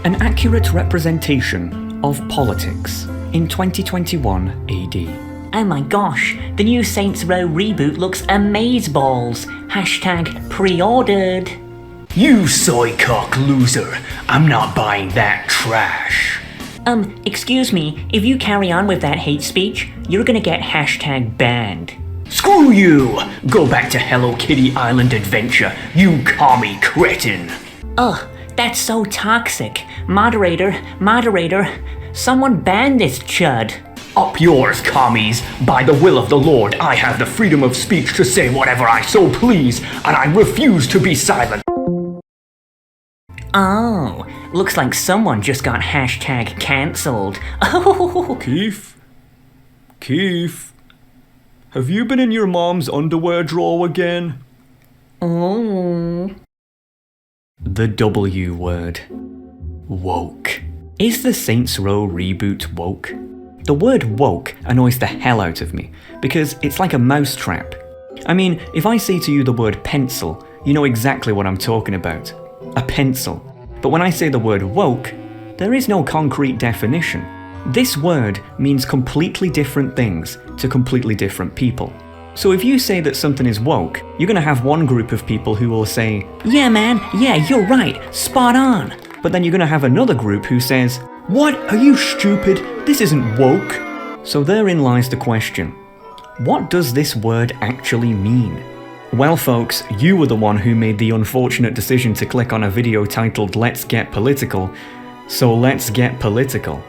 An accurate representation of politics in 2021 AD. Oh my gosh, the new Saints Row reboot looks amazeballs. Hashtag pre-ordered. You soy cock loser. I'm not buying that trash. Excuse me, if you carry on with that hate speech, you're gonna get hashtag banned. Screw you! Go back to Hello Kitty Island Adventure, you commie cretin. Ugh, that's so toxic. Moderator, someone ban this chud. Up yours, commies. By the will of the Lord, I have the freedom of speech to say whatever I so please, and I refuse to be silent. Oh, looks like someone just got hashtag cancelled. Oh. Keith, have you been in your mom's underwear drawer again? Oh. The W word. Woke. Is the Saints Row reboot woke? The word woke annoys the hell out of me, because it's like a mousetrap. I mean, if I say to you the word pencil, you know exactly what I'm talking about. A pencil. But when I say the word woke, there is no concrete definition. This word means completely different things to completely different people. So if you say that something is woke, you're going to have one group of people who will say, "Yeah man, yeah, you're right, spot on." But then you're going to have another group who says, "What? Are you stupid? This isn't woke." So therein lies the question. What does this word actually mean? Well folks, you were the one who made the unfortunate decision to click on a video titled "Let's Get Political," so let's get political.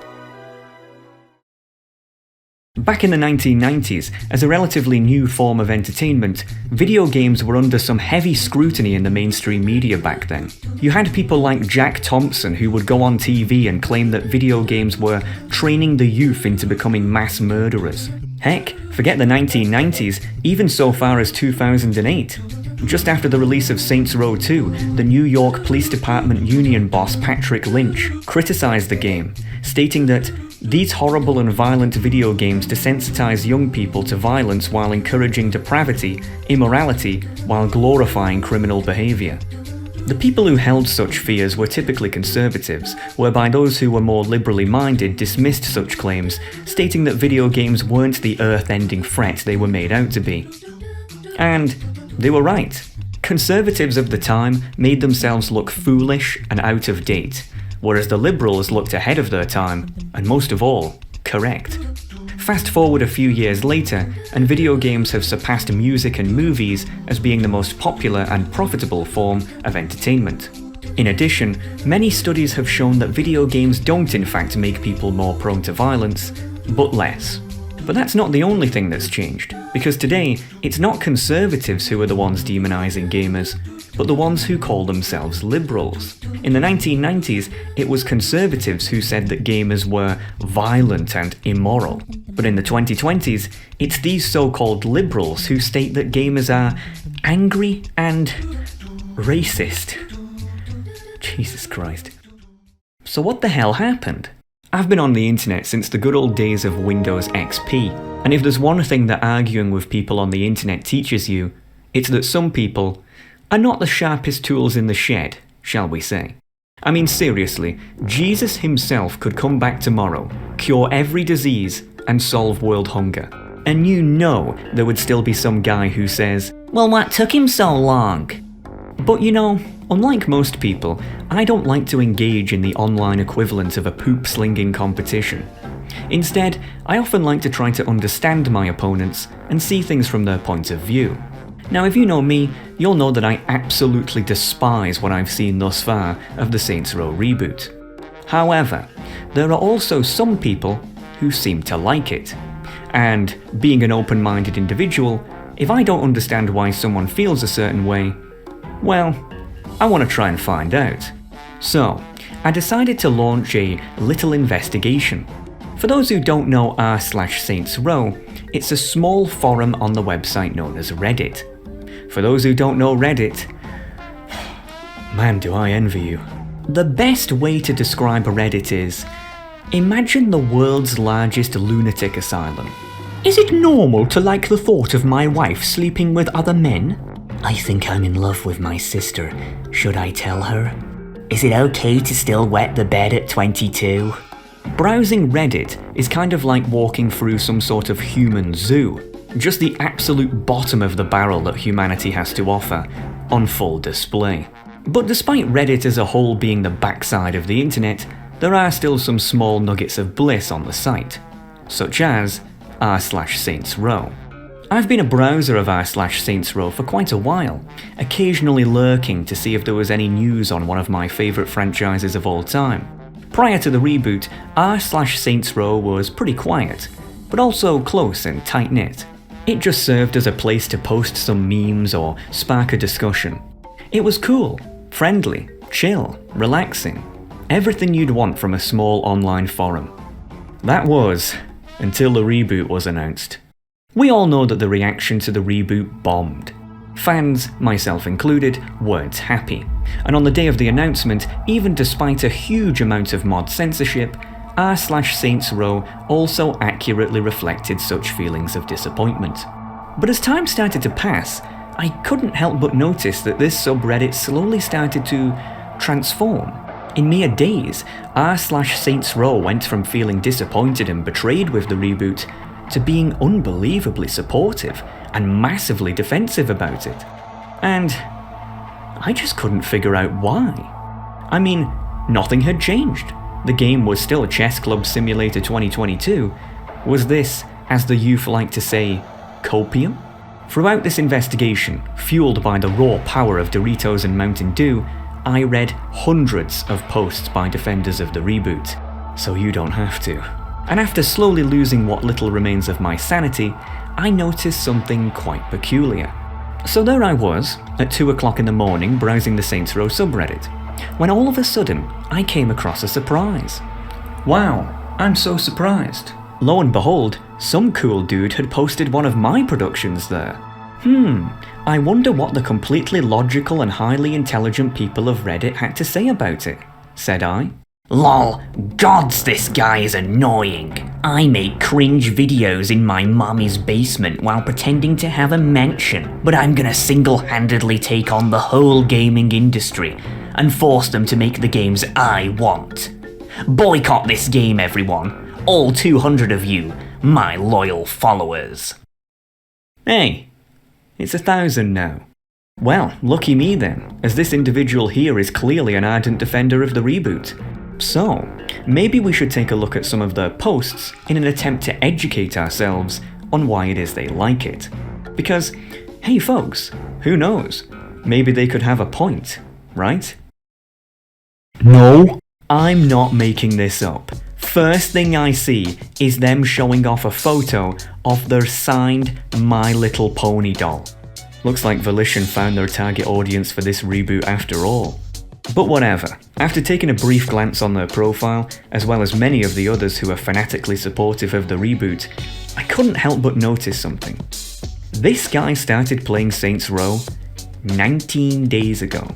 Back in the 1990s, as a relatively new form of entertainment, video games were under some heavy scrutiny in the mainstream media back then. You had people like Jack Thompson who would go on TV and claim that video games were training the youth into becoming mass murderers. Heck, forget the 1990s, even so far as 2008. Just after the release of Saints Row 2, the New York Police Department union boss Patrick Lynch criticized the game, stating that these horrible and violent video games desensitize young people to violence while encouraging depravity, immorality, while glorifying criminal behavior. The people who held such fears were typically conservatives, whereby those who were more liberally minded dismissed such claims, stating that video games weren't the earth-ending threat they were made out to be. And they were right. Conservatives of the time made themselves look foolish and out of date, whereas the liberals looked ahead of their time, and most of all, correct. Fast forward a few years later, and video games have surpassed music and movies as being the most popular and profitable form of entertainment. In addition, many studies have shown that video games don't in fact make people more prone to violence, but less. But that's not the only thing that's changed, because today, it's not conservatives who are the ones demonizing gamers, but the ones who call themselves liberals. In the 1990s, it was conservatives who said that gamers were violent and immoral. But in the 2020s, it's these so-called liberals who state that gamers are angry and racist. Jesus Christ. So what the hell happened? I've been on the internet since the good old days of Windows XP, and if there's one thing that arguing with people on the internet teaches you, it's that some people are not the sharpest tools in the shed, shall we say. I mean seriously, Jesus himself could come back tomorrow, cure every disease, and solve world hunger. And you know there would still be some guy who says, "Well, what took him so long?" But you know, unlike most people, I don't like to engage in the online equivalent of a poop-slinging competition. Instead, I often like to try to understand my opponents and see things from their point of view. Now, if you know me, you'll know that I absolutely despise what I've seen thus far of the Saints Row reboot. However, there are also some people who seem to like it. And being an open-minded individual, if I don't understand why someone feels a certain way, well, I want to try and find out. So, I decided to launch a little investigation. For those who don't know r/Saints Row, it's a small forum on the website known as Reddit. For those who don't know Reddit, man do I envy you. The best way to describe Reddit is, imagine the world's largest lunatic asylum. Is it normal to like the thought of my wife sleeping with other men? I think I'm in love with my sister. Should I tell her? Is it okay to still wet the bed at 22? Browsing Reddit is kind of like walking through some sort of human zoo. Just the absolute bottom of the barrel that humanity has to offer, on full display. But despite Reddit as a whole being the backside of the internet, there are still some small nuggets of bliss on the site, such as r/Saints Row. I've been a browser of r/Saints Row for quite a while, occasionally lurking to see if there was any news on one of my favourite franchises of all time. Prior to the reboot, r/Saints Row was pretty quiet, but also close and tight-knit. It just served as a place to post some memes or spark a discussion. It was cool, friendly, chill, relaxing. Everything you'd want from a small online forum. That was, until the reboot was announced. We all know that the reaction to the reboot bombed. Fans, myself included, weren't happy. And on the day of the announcement, even despite a huge amount of mod censorship, r/Saints Row also accurately reflected such feelings of disappointment. But as time started to pass, I couldn't help but notice that this subreddit slowly started to transform. In mere days, r/Saints Row went from feeling disappointed and betrayed with the reboot to being unbelievably supportive and massively defensive about it. And I just couldn't figure out why. I mean, nothing had changed. The game was still Chess Club Simulator 2022. Was this, as the youth like to say, copium? Throughout this investigation, fueled by the raw power of Doritos and Mountain Dew, I read hundreds of posts by defenders of the reboot, so you don't have to. And after slowly losing what little remains of my sanity, I noticed something quite peculiar. So there I was, at 2 o'clock in the morning, browsing the Saints Row subreddit, when all of a sudden, I came across a surprise. Wow, I'm so surprised. Lo and behold, some cool dude had posted one of my productions there. I wonder what the completely logical and highly intelligent people of Reddit had to say about it, said I. Lol, gods, this guy is annoying. I make cringe videos in my mommy's basement while pretending to have a mansion, but I'm gonna single-handedly take on the whole gaming industry and force them to make the games I want. Boycott this game, everyone. All 200 of you, my loyal followers. Hey, it's 1,000 now. Well, lucky me then, as this individual here is clearly an ardent defender of the reboot. So, maybe we should take a look at some of their posts in an attempt to educate ourselves on why it is they like it. Because, hey folks, who knows? Maybe they could have a point, right? No, I'm not making this up. First thing I see is them showing off a photo of their signed My Little Pony doll. Looks like Volition found their target audience for this reboot after all. But whatever, after taking a brief glance on their profile, as well as many of the others who are fanatically supportive of the reboot, I couldn't help but notice something. This guy started playing Saints Row 19 days ago.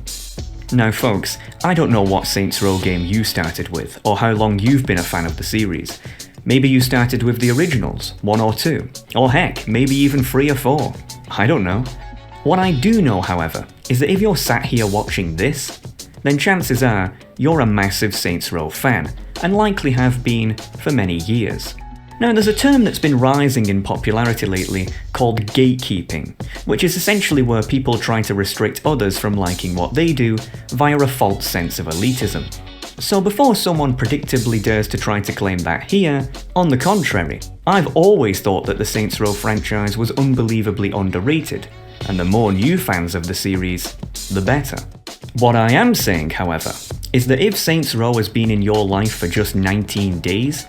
Now folks, I don't know what Saints Row game you started with, or how long you've been a fan of the series. Maybe you started with the originals, 1 or 2, or heck, maybe even 3 or 4. I don't know. What I do know, however, is that if you're sat here watching this, then chances are you're a massive Saints Row fan, and likely have been for many years. Now there's a term that's been rising in popularity lately called gatekeeping, which is essentially where people try to restrict others from liking what they do via a false sense of elitism. So before someone predictably dares to try to claim that here, on the contrary, I've always thought that the Saints Row franchise was unbelievably underrated, and the more new fans of the series, the better. What I am saying, however, is that if Saints Row has been in your life for just 19 days,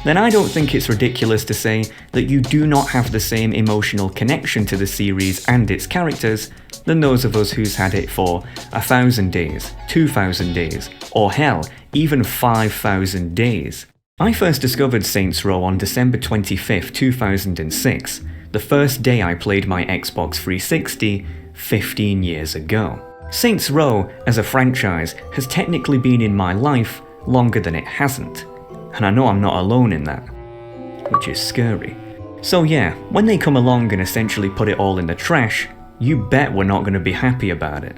then I don't think it's ridiculous to say that you do not have the same emotional connection to the series and its characters than those of us who's had it for 1,000 days, 2,000 days, or hell, even 5,000 days. I first discovered Saints Row on December 25th, 2006, the first day I played my Xbox 360 15 years ago. Saints Row, as a franchise, has technically been in my life longer than it hasn't, and I know I'm not alone in that, which is scary. So yeah, when they come along and essentially put it all in the trash, you bet we're not going to be happy about it.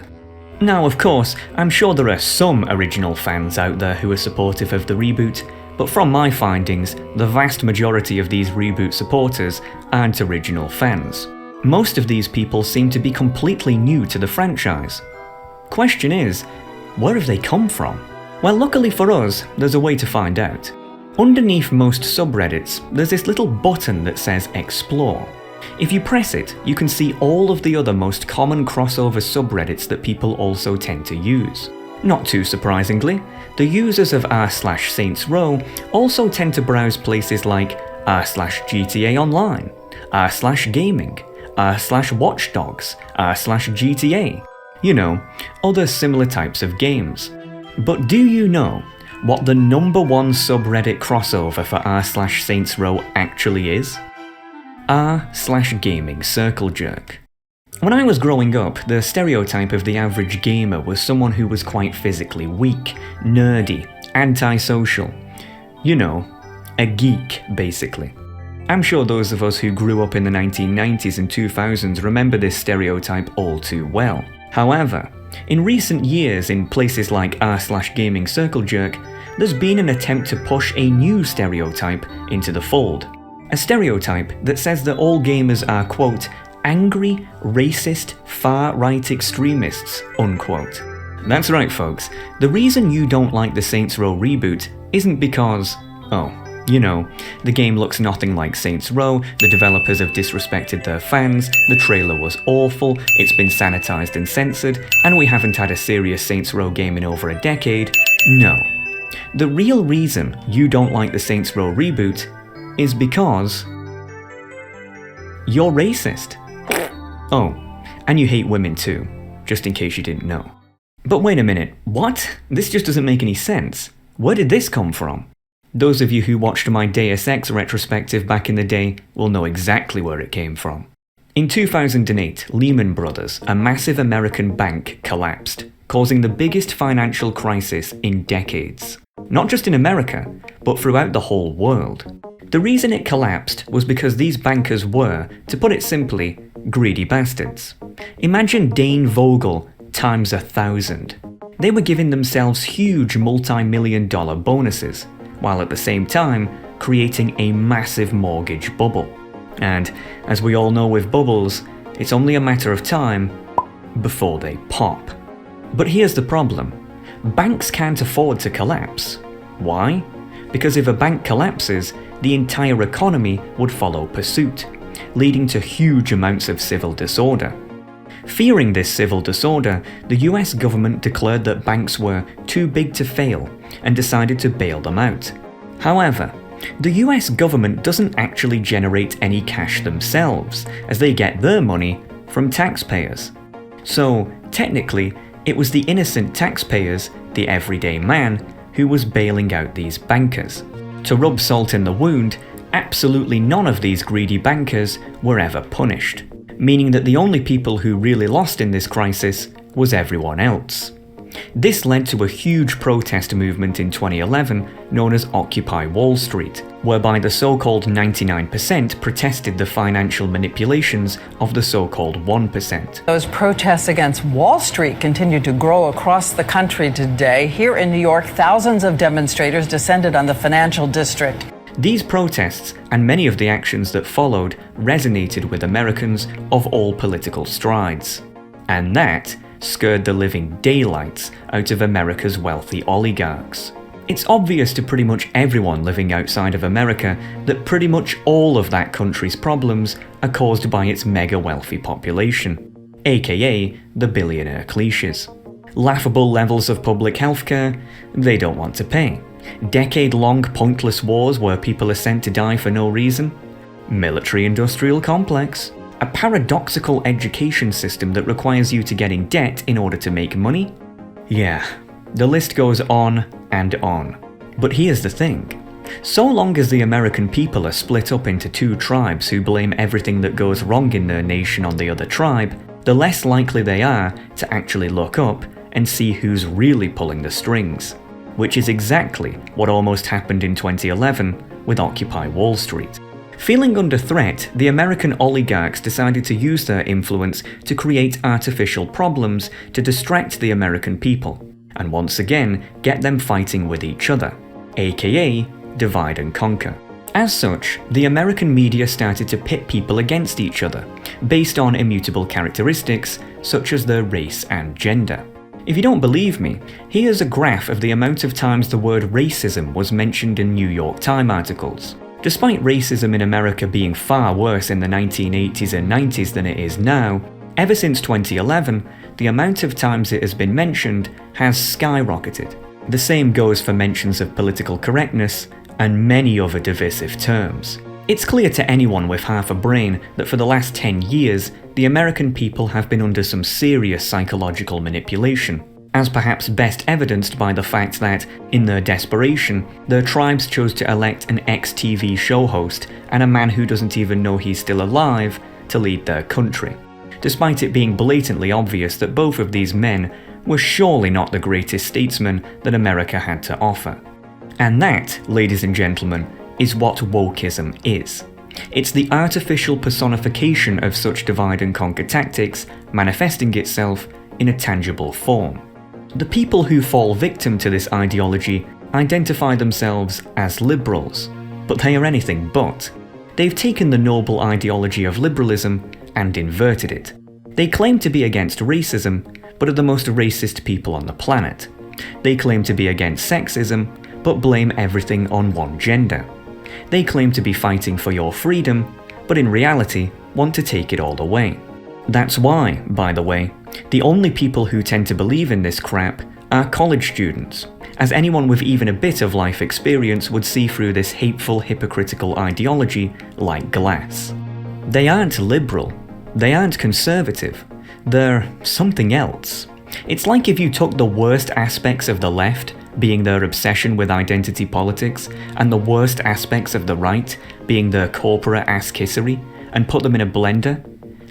Now, of course, I'm sure there are some original fans out there who are supportive of the reboot, but from my findings, the vast majority of these reboot supporters aren't original fans. Most of these people seem to be completely new to the franchise. Question is, where have they come from? Well, luckily for us, there's a way to find out. Underneath most subreddits, there's this little button that says Explore. If you press it, you can see all of the other most common crossover subreddits that people also tend to use. Not too surprisingly, the users of r/Saints Row also tend to browse places like r/GTA Online, r/Gaming, r/Watch Dogs, r/GTA, you know, other similar types of games. But do you know what the #1 subreddit crossover for r/Saints Row actually is? r/Gaming Circle Jerk. When I was growing up, the stereotype of the average gamer was someone who was quite physically weak, nerdy, antisocial. You know, a geek, basically. I'm sure those of us who grew up in the 1990s and 2000s remember this stereotype all too well. However, in recent years in places like r/Gaming Circle Jerk, there's been an attempt to push a new stereotype into the fold. A stereotype that says that all gamers are, quote, angry, racist, far-right extremists, unquote. That's right, folks. The reason you don't like the Saints Row reboot isn't because, you know, the game looks nothing like Saints Row, the developers have disrespected their fans, the trailer was awful, it's been sanitized and censored, and we haven't had a serious Saints Row game in over a decade. No. The real reason you don't like the Saints Row reboot is because you're racist. Oh, and you hate women too, just in case you didn't know. But wait a minute, what? This just doesn't make any sense. Where did this come from? Those of you who watched my Deus Ex retrospective back in the day will know exactly where it came from. In 2008, Lehman Brothers, a massive American bank, collapsed, causing the biggest financial crisis in decades. Not just in America, but throughout the whole world. The reason it collapsed was because these bankers were, to put it simply, greedy bastards. Imagine Dane Vogel times 1,000. They were giving themselves huge multi-million-dollar bonuses, while at the same time creating a massive mortgage bubble. And, as we all know with bubbles, it's only a matter of time before they pop. But here's the problem. Banks can't afford to collapse. Why? Because if a bank collapses, the entire economy would follow pursuit, leading to huge amounts of civil disorder. Fearing this civil disorder, the US government declared that banks were too big to fail and decided to bail them out. However, the US government doesn't actually generate any cash themselves, as they get their money from taxpayers. So, technically, it was the innocent taxpayers, the everyday man, who was bailing out these bankers. To rub salt in the wound, absolutely none of these greedy bankers were ever punished, meaning that the only people who really lost in this crisis was everyone else. This led to a huge protest movement in 2011 known as Occupy Wall Street, whereby the so-called 99% protested the financial manipulations of the so-called 1%. Those protests against Wall Street continue to grow across the country today. Here in New York, thousands of demonstrators descended on the financial district. These protests, and many of the actions that followed, resonated with Americans of all political strides. And that scared the living daylights out of America's wealthy oligarchs. It's obvious to pretty much everyone living outside of America that pretty much all of that country's problems are caused by its mega wealthy population, aka the billionaire cliches. Laughable levels of public healthcare they don't want to pay. Decade-long pointless wars where people are sent to die for no reason. Military-industrial complex. A paradoxical education system that requires you to get in debt in order to make money? Yeah, the list goes on and on. But here's the thing. So long as the American people are split up into two tribes who blame everything that goes wrong in their nation on the other tribe, the less likely they are to actually look up and see who's really pulling the strings. Which is exactly what almost happened in 2011 with Occupy Wall Street. Feeling under threat, the American oligarchs decided to use their influence to create artificial problems to distract the American people, and once again get them fighting with each other, aka divide and conquer. As such, the American media started to pit people against each other, based on immutable characteristics such as their race and gender. If you don't believe me, here's a graph of the amount of times the word racism was mentioned in New York Times articles. Despite racism in America being far worse in the 1980s and 90s than it is now, ever since 2011, the amount of times it has been mentioned has skyrocketed. The same goes for mentions of political correctness and many other divisive terms. It's clear to anyone with half a brain that for the last 10 years, the American people have been under some serious psychological manipulation, as perhaps best evidenced by the fact that, in their desperation, their tribes chose to elect an ex-TV show host and a man who doesn't even know he's still alive to lead their country, despite it being blatantly obvious that both of these men were surely not the greatest statesmen that America had to offer. And that, ladies and gentlemen, is what wokeism is. It's the artificial personification of such divide and conquer tactics manifesting itself in a tangible form. The people who fall victim to this ideology identify themselves as liberals, but they are anything but. They've taken the noble ideology of liberalism and inverted it. They claim to be against racism, but are the most racist people on the planet. They claim to be against sexism, but blame everything on one gender. They claim to be fighting for your freedom, but in reality want to take it all away. That's why, by the way, the only people who tend to believe in this crap are college students, as anyone with even a bit of life experience would see through this hateful, hypocritical ideology like glass. They aren't liberal, they aren't conservative, they're something else. It's like if you took the worst aspects of the left, being their obsession with identity politics, and the worst aspects of the right, being their corporate ass-kissery, and put them in a blender.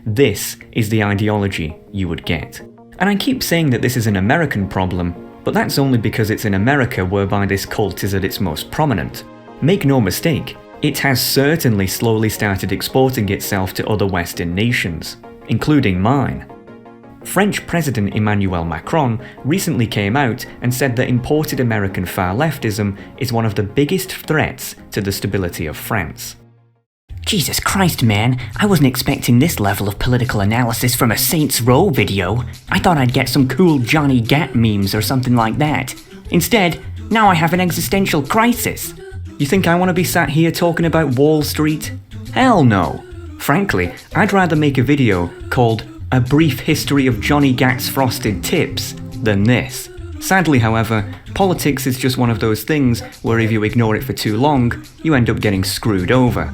This is the ideology you would get. And I keep saying that this is an American problem, but that's only because it's in America whereby this cult is at its most prominent. Make no mistake, it has certainly slowly started exporting itself to other Western nations, including mine. French President Emmanuel Macron recently came out and said that imported American far-leftism is one of the biggest threats to the stability of France. Jesus Christ, man, I wasn't expecting this level of political analysis from a Saints Row video. I thought I'd get some cool Johnny Gat memes or something like that. Instead, now I have an existential crisis. You think I want to be sat here talking about Wall Street? Hell no. Frankly, I'd rather make a video called A Brief History of Johnny Gat's Frosted Tips than this. Sadly, however, politics is just one of those things where if you ignore it for too long, you end up getting screwed over.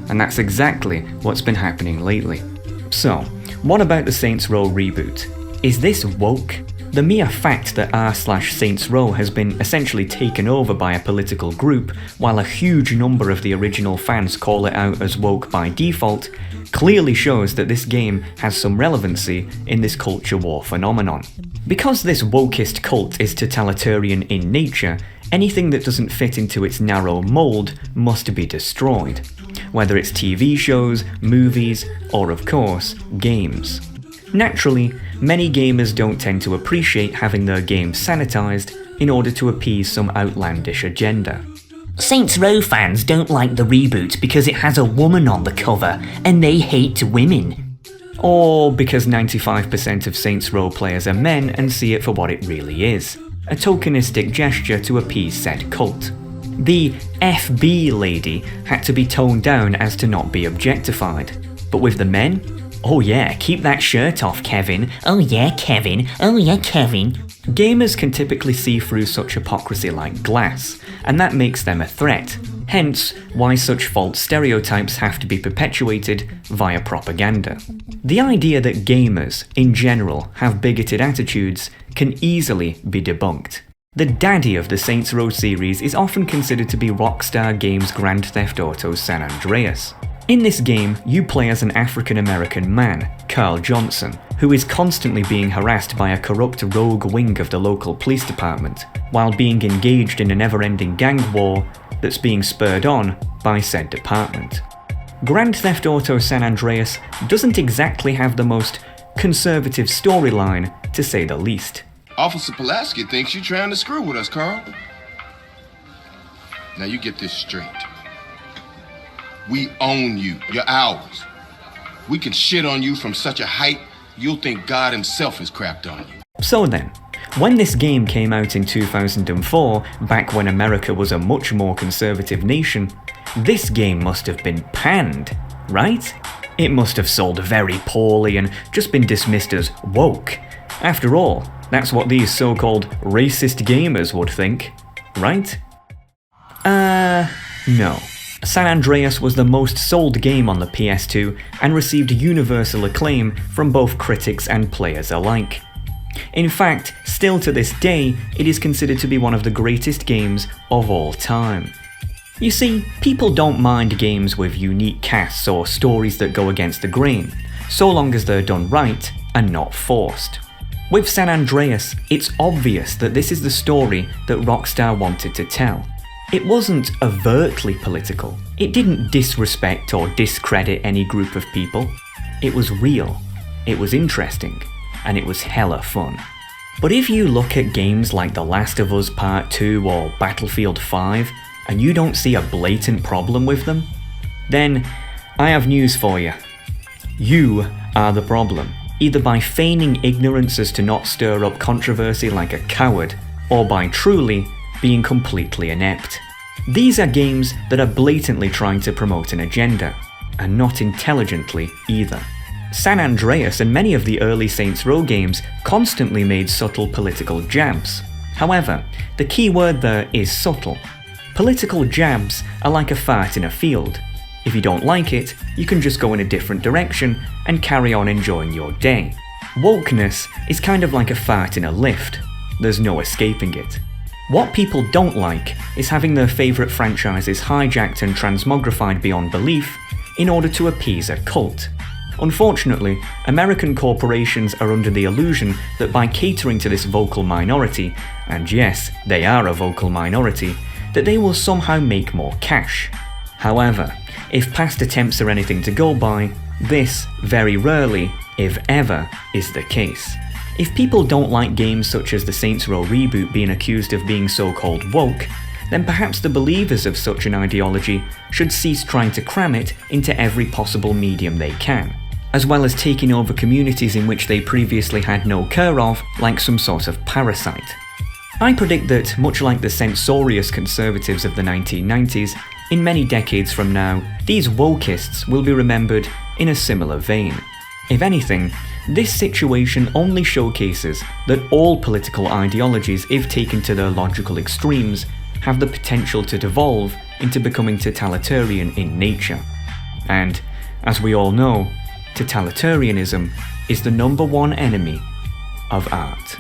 And that's exactly what's been happening lately. So, what about the Saints Row reboot? Is this woke? The mere fact that r/Saints Row has been essentially taken over by a political group, while a huge number of the original fans call it out as woke by default, clearly shows that this game has some relevancy in this culture war phenomenon. Because this wokist cult is totalitarian in nature, anything that doesn't fit into its narrow mold must be destroyed. Whether it's TV shows, movies, or of course, games. Naturally, many gamers don't tend to appreciate having their games sanitized in order to appease some outlandish agenda. Saints Row fans don't like the reboot because it has a woman on the cover, and they hate women. Or because 95% of Saints Row players are men and see it for what it really is, a tokenistic gesture to appease said cult. The FB lady had to be toned down as to not be objectified. But with the men? Oh yeah, keep that shirt off, Kevin. Oh yeah, Kevin. Oh yeah, Kevin. Gamers can typically see through such hypocrisy like glass, and that makes them a threat. Hence, why such false stereotypes have to be perpetuated via propaganda. The idea that gamers, in general, have bigoted attitudes can easily be debunked. The daddy of the Saints Row series is often considered to be Rockstar Games' Grand Theft Auto San Andreas. In this game, you play as an African-American man, Carl Johnson, who is constantly being harassed by a corrupt rogue wing of the local police department, while being engaged in a never-ending gang war that's being spurred on by said department. Grand Theft Auto San Andreas doesn't exactly have the most conservative storyline, to say the least. Officer Pulaski thinks you're trying to screw with us, Carl. Now you get this straight. We own you. You're ours. We can shit on you from such a height, you'll think God himself has crapped on you. So then, when this game came out in 2004, back when America was a much more conservative nation, this game must have been panned, right? It must have sold very poorly and just been dismissed as woke. After all, that's what these so-called racist gamers would think, right? No. San Andreas was the most sold game on the PS2 and received universal acclaim from both critics and players alike. In fact, still to this day, it is considered to be one of the greatest games of all time. You see, people don't mind games with unique casts or stories that go against the grain, so long as they're done right and not forced. With San Andreas, it's obvious that this is the story that Rockstar wanted to tell. It wasn't overtly political. It didn't disrespect or discredit any group of people. It was real, it was interesting, and it was hella fun. But if you look at games like The Last of Us Part 2 or Battlefield 5, and you don't see a blatant problem with them, then I have news for you. You are the problem, either by feigning ignorance as to not stir up controversy like a coward, or by truly being completely inept. These are games that are blatantly trying to promote an agenda, and not intelligently either. San Andreas and many of the early Saints Row games constantly made subtle political jabs. However, the key word there is subtle. Political jabs are like a fart in a field. If you don't like it, you can just go in a different direction and carry on enjoying your day. Wokeness is kind of like a fart in a lift. There's no escaping it. What people don't like is having their favourite franchises hijacked and transmogrified beyond belief in order to appease a cult. Unfortunately, American corporations are under the illusion that by catering to this vocal minority, and yes, they are a vocal minority, that they will somehow make more cash. However, if past attempts are anything to go by, this very rarely, if ever, is the case. If people don't like games such as the Saints Row Reboot being accused of being so-called woke, then perhaps the believers of such an ideology should cease trying to cram it into every possible medium they can, as well as taking over communities in which they previously had no care of, like some sort of parasite. I predict that, much like the censorious conservatives of the 1990s, in many decades from now, these wokeists will be remembered in a similar vein. If anything, this situation only showcases that all political ideologies, if taken to their logical extremes, have the potential to devolve into becoming totalitarian in nature. And, as we all know, totalitarianism is the #1 enemy of art.